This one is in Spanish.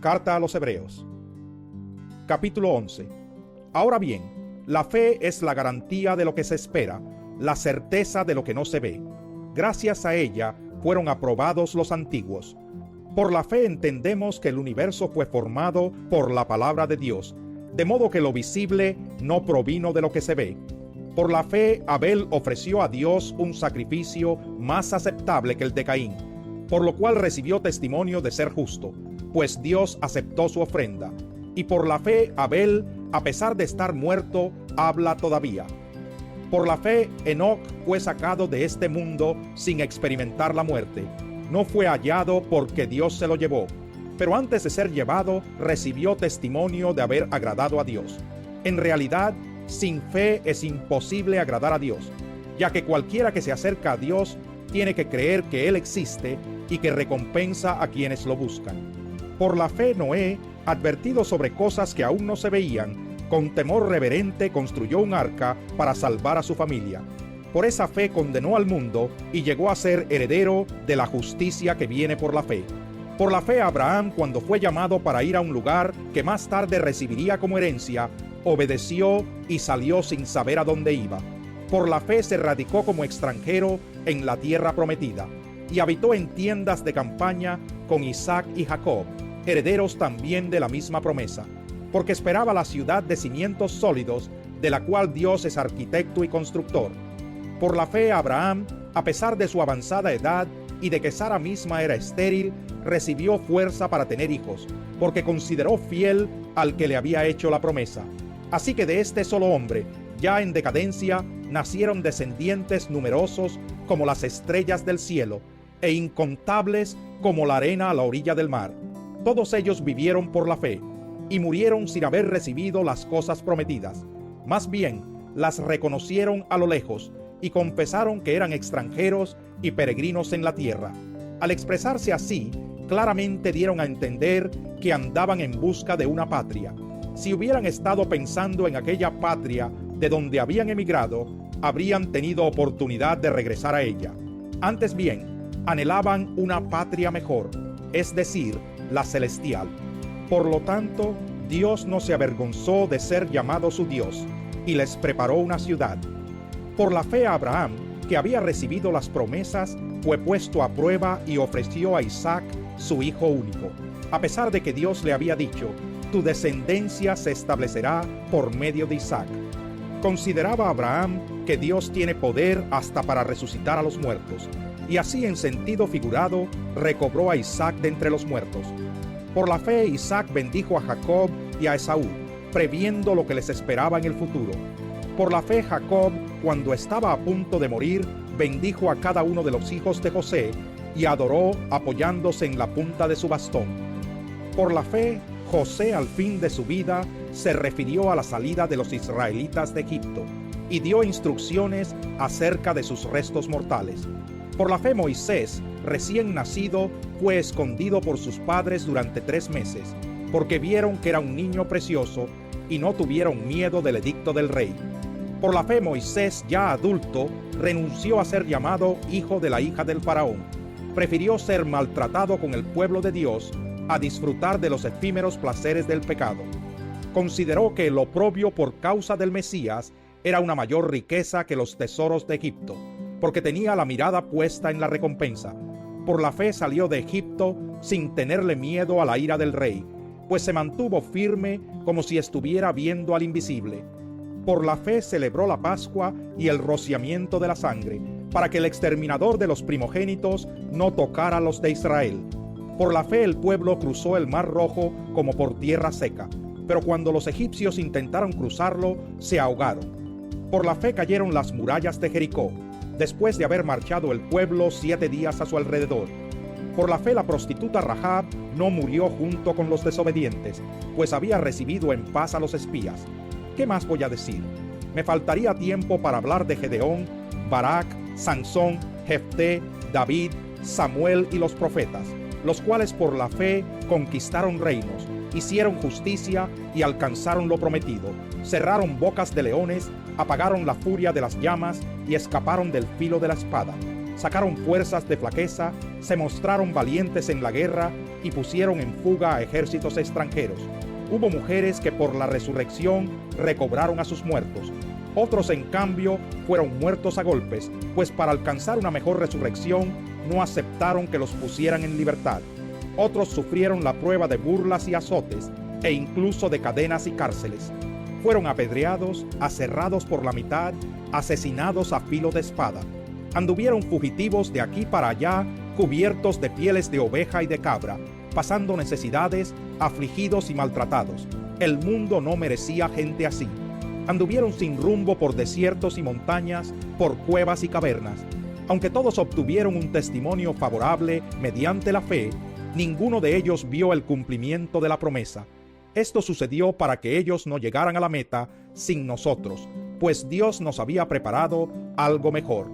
Carta a los Hebreos, capítulo 11. Ahora bien, la fe es la garantía de lo que se espera, la certeza de lo que no se ve. Gracias a ella fueron aprobados los antiguos. Por la fe entendemos que el universo fue formado por la palabra de Dios, de modo que lo visible no provino de lo que se ve. Por la fe Abel ofreció a Dios un sacrificio más aceptable que el de Caín, por lo cual recibió testimonio de ser justo, pues Dios aceptó su ofrenda. Y por la fe Abel, a pesar de estar muerto, habla todavía. Por la fe Enoc fue sacado de este mundo sin experimentar la muerte. No fue hallado porque Dios se lo llevó, pero antes de ser llevado recibió testimonio de haber agradado a Dios. En realidad, sin fe es imposible agradar a Dios, ya que cualquiera que se acerca a Dios tiene que creer que Él existe y que recompensa a quienes lo buscan. Por la fe Noé, advertido sobre cosas que aún no se veían, con temor reverente construyó un arca para salvar a su familia. Por esa fe condenó al mundo y llegó a ser heredero de la justicia que viene por la fe. Por la fe Abraham, cuando fue llamado para ir a un lugar que más tarde recibiría como herencia, obedeció y salió sin saber a dónde iba. Por la fe se radicó como extranjero en la tierra prometida y habitó en tiendas de campaña con Isaac y Jacob, herederos también de la misma promesa, porque esperaba la ciudad de cimientos sólidos, de la cual Dios es arquitecto y constructor. Por la fe Abraham, a pesar de su avanzada edad y de que Sara misma era estéril, recibió fuerza para tener hijos, porque consideró fiel al que le había hecho la promesa. Así que de este solo hombre, ya en decadencia, nacieron descendientes numerosos como las estrellas del cielo, e incontables como la arena a la orilla del mar. Todos ellos vivieron por la fe, y murieron sin haber recibido las cosas prometidas. Más bien, las reconocieron a lo lejos, y confesaron que eran extranjeros y peregrinos en la tierra. Al expresarse así, claramente dieron a entender que andaban en busca de una patria. Si hubieran estado pensando en aquella patria de donde habían emigrado, habrían tenido oportunidad de regresar a ella. Antes bien, anhelaban una patria mejor, es decir, la celestial. Por lo tanto, Dios no se avergonzó de ser llamado su Dios, y les preparó una ciudad. Por la fe Abraham, que había recibido las promesas, fue puesto a prueba y ofreció a Isaac, su hijo único, a pesar de que Dios le había dicho: tu descendencia se establecerá por medio de Isaac. Consideraba Abraham que Dios tiene poder hasta para resucitar a los muertos, y así en sentido figurado recobró a Isaac de entre los muertos. Por la fe Isaac bendijo a Jacob y a Esaú, previendo lo que les esperaba en el futuro. Por la fe Jacob, cuando estaba a punto de morir, bendijo a cada uno de los hijos de José y adoró apoyándose en la punta de su bastón. Por la fe José al fin de su vida se refirió a la salida de los israelitas de Egipto y dio instrucciones acerca de sus restos mortales. Por la fe Moisés, recién nacido, fue escondido por sus padres durante 3 meses, porque vieron que era un niño precioso y no tuvieron miedo del edicto del rey. Por la fe Moisés, ya adulto, renunció a ser llamado hijo de la hija del faraón. Prefirió ser maltratado con el pueblo de Dios a disfrutar de los efímeros placeres del pecado. Consideró que el oprobio por causa del Mesías era una mayor riqueza que los tesoros de Egipto, porque tenía la mirada puesta en la recompensa. Por la fe salió de Egipto sin tenerle miedo a la ira del rey, pues se mantuvo firme como si estuviera viendo al invisible. Por la fe celebró la Pascua y el rociamiento de la sangre, para que el exterminador de los primogénitos no tocara a los de Israel. Por la fe el pueblo cruzó el Mar Rojo como por tierra seca, pero cuando los egipcios intentaron cruzarlo, se ahogaron. Por la fe cayeron las murallas de Jericó, después de haber marchado el pueblo 7 días a su alrededor. Por la fe la prostituta Rahab no murió junto con los desobedientes, pues había recibido en paz a los espías. ¿Qué más voy a decir? Me faltaría tiempo para hablar de Gedeón, Barak, Sansón, Jefté, David, Samuel y los profetas, los cuales por la fe conquistaron reinos, hicieron justicia y alcanzaron lo prometido, cerraron bocas de leones, apagaron la furia de las llamas y escaparon del filo de la espada, sacaron fuerzas de flaqueza, se mostraron valientes en la guerra y pusieron en fuga a ejércitos extranjeros. Hubo mujeres que por la resurrección recobraron a sus muertos. Otros, en cambio, fueron muertos a golpes, pues para alcanzar una mejor resurrección no aceptaron que los pusieran en libertad. Otros sufrieron la prueba de burlas y azotes, e incluso de cadenas y cárceles. Fueron apedreados, aserrados por la mitad, asesinados a filo de espada. Anduvieron fugitivos de aquí para allá, cubiertos de pieles de oveja y de cabra, pasando necesidades, afligidos y maltratados. El mundo no merecía gente así. Anduvieron sin rumbo por desiertos y montañas, por cuevas y cavernas. Aunque todos obtuvieron un testimonio favorable mediante la fe, ninguno de ellos vio el cumplimiento de la promesa. Esto sucedió para que ellos no llegaran a la meta sin nosotros, pues Dios nos había preparado algo mejor,